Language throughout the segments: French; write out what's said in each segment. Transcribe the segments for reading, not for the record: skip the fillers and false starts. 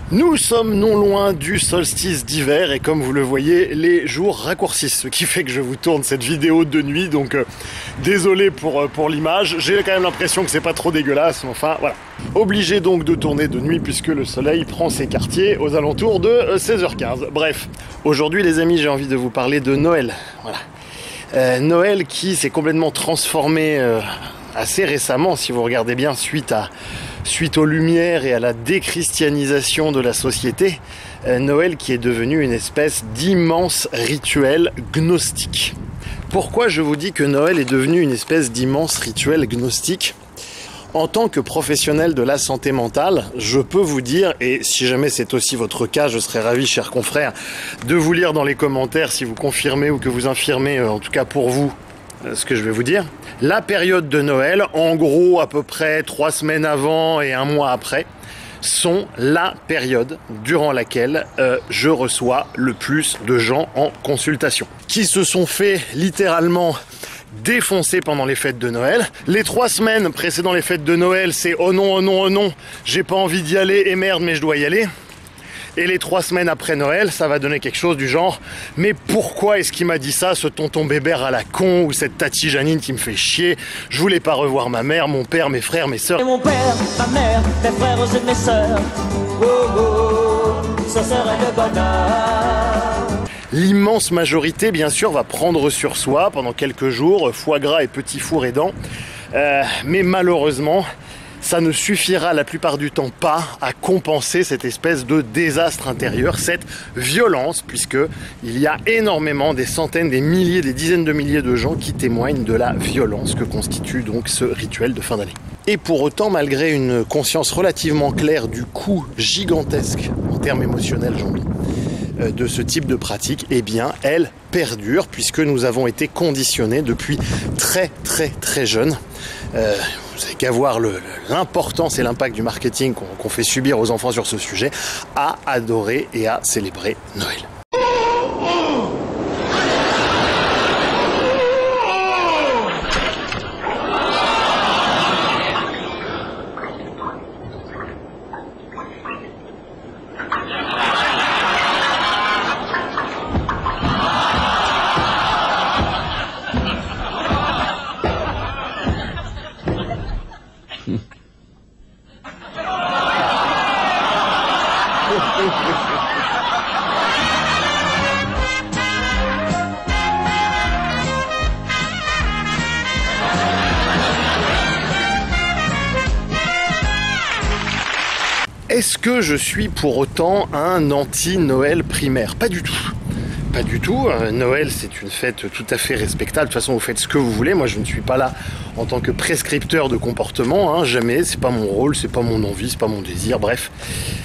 Nous sommes non loin du solstice d'hiver et comme vous le voyez, les jours raccourcissent, ce qui fait que je vous tourne cette vidéo de nuit, donc désolé pour l'image. J'ai quand même l'impression que c'est pas trop dégueulasse, mais enfin voilà. Obligé donc de tourner de nuit puisque le soleil prend ses quartiers aux alentours de 16h15. Bref, aujourd'hui les amis, j'ai envie de vous parler de Noël. Voilà. Noël qui s'est complètement transformé assez récemment, si vous regardez bien, suite aux Lumières et à la déchristianisation de la société. Noël qui est devenu une espèce d'immense rituel gnostique. Pourquoi je vous dis que Noël est devenu une espèce d'immense rituel gnostique ? En tant que professionnel de la santé mentale, je peux vous dire, et si jamais c'est aussi votre cas, je serais ravi, chers confrères, de vous lire dans les commentaires si vous confirmez ou que vous infirmez, en tout cas pour vous, ce que je vais vous dire. La période de Noël, en gros à peu près 3 semaines avant et 1 mois après, sont la période durant laquelle je reçois le plus de gens en consultation, qui se sont fait littéralement défoncer pendant les fêtes de Noël. Les 3 semaines précédant les fêtes de Noël, c'est oh non, oh non, oh non, j'ai pas envie d'y aller et merde mais je dois y aller. Et les 3 semaines après Noël, ça va donner quelque chose du genre « Mais pourquoi est-ce qu'il m'a dit ça, ce tonton Bébert à la con ou cette tati Janine qui me fait chier? Je voulais pas revoir ma mère, mon père, mes frères, mes sœurs. » Et mon père, ma mère, mes frères et mes sœurs, oh oh, ça serait le bonheur. L'immense majorité, bien sûr, va prendre sur soi pendant quelques jours, foie gras et petit four aidant. Mais malheureusement, ça ne suffira la plupart du temps pas à compenser cette espèce de désastre intérieur, cette violence, puisque il y a énormément, des centaines, des milliers, des dizaines de milliers de gens qui témoignent de la violence que constitue donc ce rituel de fin d'année. Et pour autant, malgré une conscience relativement claire du coût gigantesque, en termes émotionnels j'en dis, de ce type de pratique, eh bien, elle perdure puisque nous avons été conditionnés depuis très très très jeunes. Vous n'avez qu'à voir l'importance et l'impact du marketing qu'on fait subir aux enfants sur ce sujet, à adorer et à célébrer Noël. Est-ce que je suis pour autant un anti-Noël primaire? Pas du tout. Pas du tout. Noël, c'est une fête tout à fait respectable. De toute façon, vous faites ce que vous voulez. Moi, je ne suis pas là en tant que prescripteur de comportement. Hein. Jamais. C'est pas mon rôle, c'est pas mon envie, c'est pas mon désir. Bref,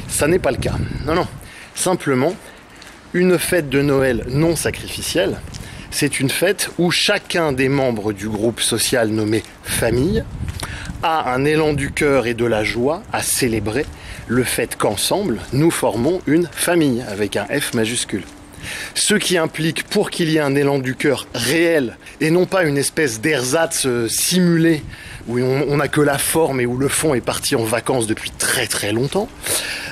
ça n'est pas le cas. Non, non. Simplement, une fête de Noël non sacrificielle, c'est une fête où chacun des membres du groupe social nommé famille a un élan du cœur et de la joie à célébrer le fait qu'ensemble, nous formons une famille avec un F majuscule. Ce qui implique, pour qu'il y ait un élan du cœur réel et non pas une espèce d'ersatz simulé où on n'a que la forme et où le fond est parti en vacances depuis très très longtemps,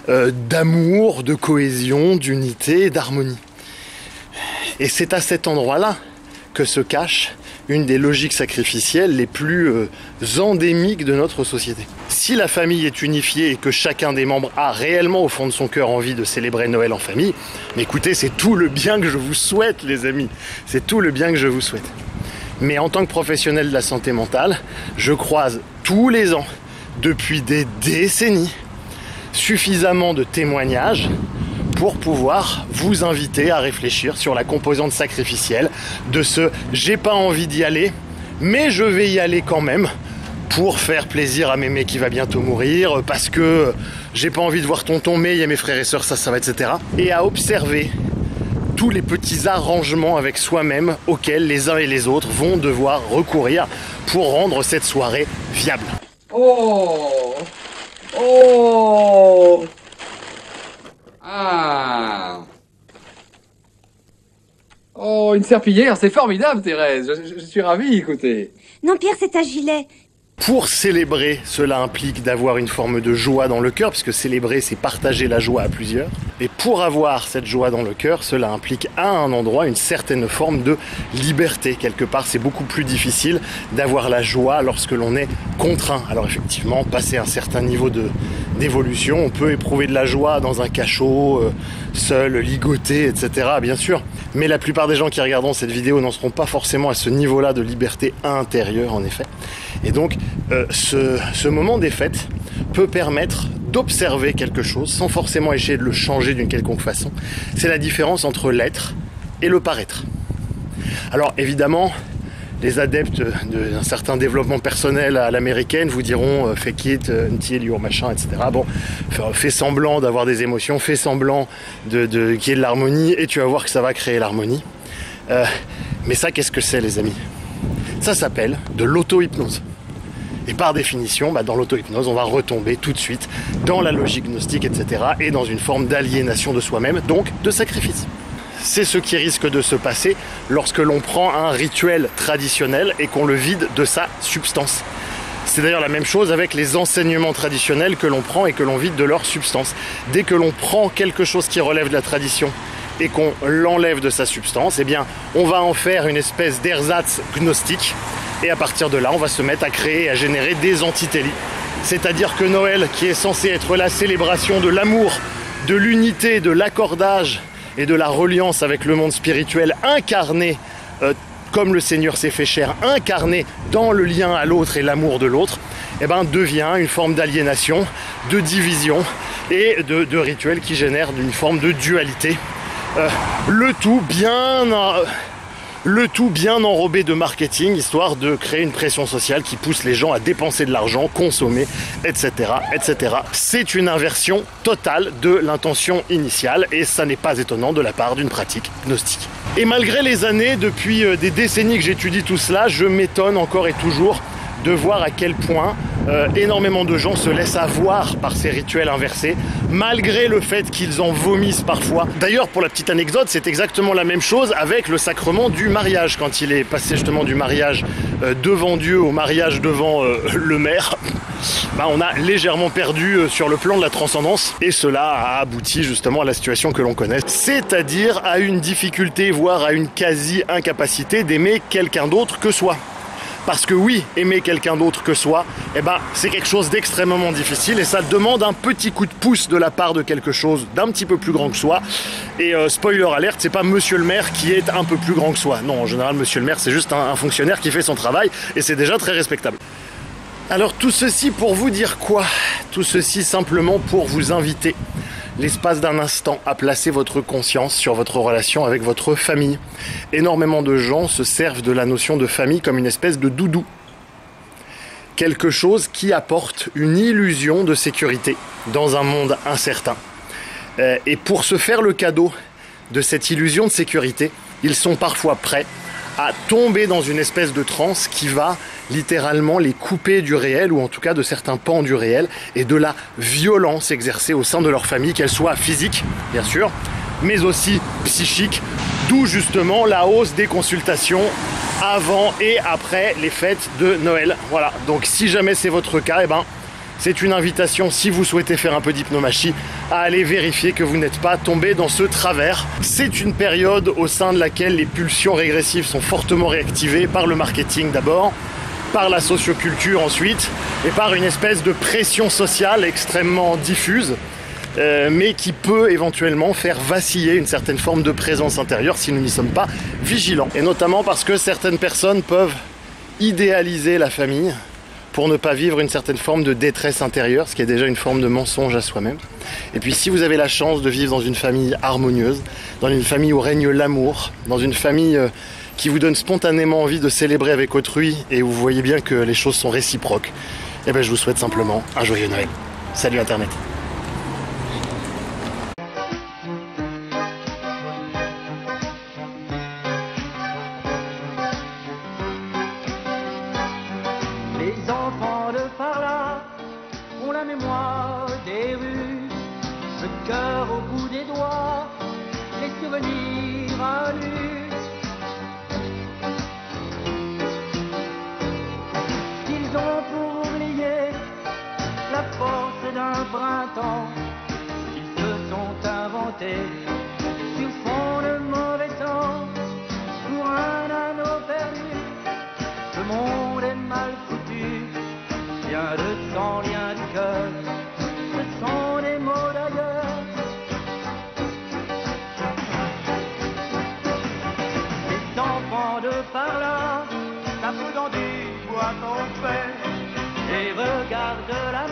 d'amour, de cohésion, d'unité et d'harmonie. Et c'est à cet endroit-là que se cache une des logiques sacrificielles les plus endémiques de notre société. Si la famille est unifiée et que chacun des membres a réellement au fond de son cœur envie de célébrer Noël en famille, mais écoutez, c'est tout le bien que je vous souhaite, les amis. C'est tout le bien que je vous souhaite. Mais en tant que professionnel de la santé mentale, je croise tous les ans, depuis des décennies, suffisamment de témoignages pour pouvoir vous inviter à réfléchir sur la composante sacrificielle de ce « j'ai pas envie d'y aller, mais je vais y aller quand même pour faire plaisir à mémé qui va bientôt mourir, parce que j'ai pas envie de voir tonton, mais il y a mes frères et sœurs, ça va, etc. » Et à observer tous les petits arrangements avec soi-même auxquels les uns et les autres vont devoir recourir pour rendre cette soirée viable. Oh! Oh! Ah! Oh, une serpillière, c'est formidable, Thérèse. Je suis ravi, écoutez. Non, Pierre, c'est un gilet. Pour célébrer, cela implique d'avoir une forme de joie dans le cœur, puisque célébrer, c'est partager la joie à plusieurs. Et pour avoir cette joie dans le cœur, cela implique à un endroit une certaine forme de liberté. Quelque part, c'est beaucoup plus difficile d'avoir la joie lorsque l'on est contraint. Alors effectivement, passer un certain niveau d'évolution, on peut éprouver de la joie dans un cachot, seul, ligoté, etc. bien sûr. Mais la plupart des gens qui regarderont cette vidéo n'en seront pas forcément à ce niveau-là de liberté intérieure, en effet. Et donc, ce moment des fêtes peut permettre d'observer quelque chose sans forcément essayer de le changer d'une quelconque façon. C'est la différence entre l'être et le paraître. Alors évidemment, les adeptes d'un certain développement personnel à l'américaine vous diront fake it until you're machin, etc. Bon, fais semblant d'avoir des émotions, fais semblant qu'il y ait de l'harmonie et tu vas voir que ça va créer l'harmonie. Mais ça, qu'est-ce que c'est, les amis? Ça s'appelle de l'auto-hypnose. Et par définition, dans l'auto-hypnose, on va retomber tout de suite dans la logique gnostique, etc. et dans une forme d'aliénation de soi-même, donc de sacrifice. C'est ce qui risque de se passer lorsque l'on prend un rituel traditionnel et qu'on le vide de sa substance. C'est d'ailleurs la même chose avec les enseignements traditionnels que l'on prend et que l'on vide de leur substance. Dès que l'on prend quelque chose qui relève de la tradition et qu'on l'enlève de sa substance, eh bien, on va en faire une espèce d'ersatz gnostique. Et à partir de là, on va se mettre à créer et à générer des antitélies. C'est-à-dire que Noël, qui est censé être la célébration de l'amour, de l'unité, de l'accordage et de la reliance avec le monde spirituel incarné, comme le Seigneur s'est fait chair, incarné dans le lien à l'autre et l'amour de l'autre, devient une forme d'aliénation, de division et de rituel qui génère une forme de dualité. Le tout bien enrobé de marketing, histoire de créer une pression sociale qui pousse les gens à dépenser de l'argent, consommer, etc., etc. C'est une inversion totale de l'intention initiale et ça n'est pas étonnant de la part d'une pratique gnostique. Et malgré les années, depuis des décennies que j'étudie tout cela, je m'étonne encore et toujours de voir à quel point énormément de gens se laissent avoir par ces rituels inversés, malgré le fait qu'ils en vomissent parfois. D'ailleurs, pour la petite anecdote, c'est exactement la même chose avec le sacrement du mariage. Quand il est passé justement du mariage devant Dieu au mariage devant le maire, on a légèrement perdu sur le plan de la transcendance. Et cela a abouti justement à la situation que l'on connaît, c'est-à-dire à une difficulté, voire à une quasi-incapacité d'aimer quelqu'un d'autre que soi. Parce que oui, aimer quelqu'un d'autre que soi, c'est quelque chose d'extrêmement difficile et ça demande un petit coup de pouce de la part de quelque chose d'un petit peu plus grand que soi. Et spoiler alerte, c'est pas monsieur le maire qui est un peu plus grand que soi. Non, en général, monsieur le maire, c'est juste un fonctionnaire qui fait son travail et c'est déjà très respectable. Alors tout ceci pour vous dire quoi? Tout ceci simplement pour vous inviter l'espace d'un instant à placer votre conscience sur votre relation avec votre famille. Énormément de gens se servent de la notion de famille comme une espèce de doudou. Quelque chose qui apporte une illusion de sécurité dans un monde incertain. Et pour se faire le cadeau de cette illusion de sécurité, ils sont parfois prêts à tomber dans une espèce de transe qui va littéralement les couper du réel, ou en tout cas de certains pans du réel, et de la violence exercée au sein de leur famille, qu'elle soit physique, bien sûr, mais aussi psychique, d'où justement la hausse des consultations avant et après les fêtes de Noël. Voilà, donc si jamais c'est votre cas, c'est une invitation, si vous souhaitez faire un peu d'hypnomachie, à aller vérifier que vous n'êtes pas tombé dans ce travers. C'est une période au sein de laquelle les pulsions régressives sont fortement réactivées par le marketing d'abord, par la socioculture ensuite, et par une espèce de pression sociale extrêmement diffuse, mais qui peut éventuellement faire vaciller une certaine forme de présence intérieure si nous n'y sommes pas vigilants. Et notamment parce que certaines personnes peuvent idéaliser la famille pour ne pas vivre une certaine forme de détresse intérieure, ce qui est déjà une forme de mensonge à soi-même. Et puis si vous avez la chance de vivre dans une famille harmonieuse, dans une famille où règne l'amour, dans une famille qui vous donne spontanément envie de célébrer avec autrui et où vous voyez bien que les choses sont réciproques, je vous souhaite simplement un joyeux Noël. Salut Internet. Les enfants de par là ont la mémoire des rues, le cœur au bout des doigts, les souvenirs à nu. Ils ont pour ans qu'ils se sont inventés sur fond de mauvais temps pour un anneau perdu. Ce monde est mal foutu, rien de sang, rien du cœur, ce sont des mots d'ailleurs. Les enfants de par là, tapent dans du bois qu'on fait et regardent la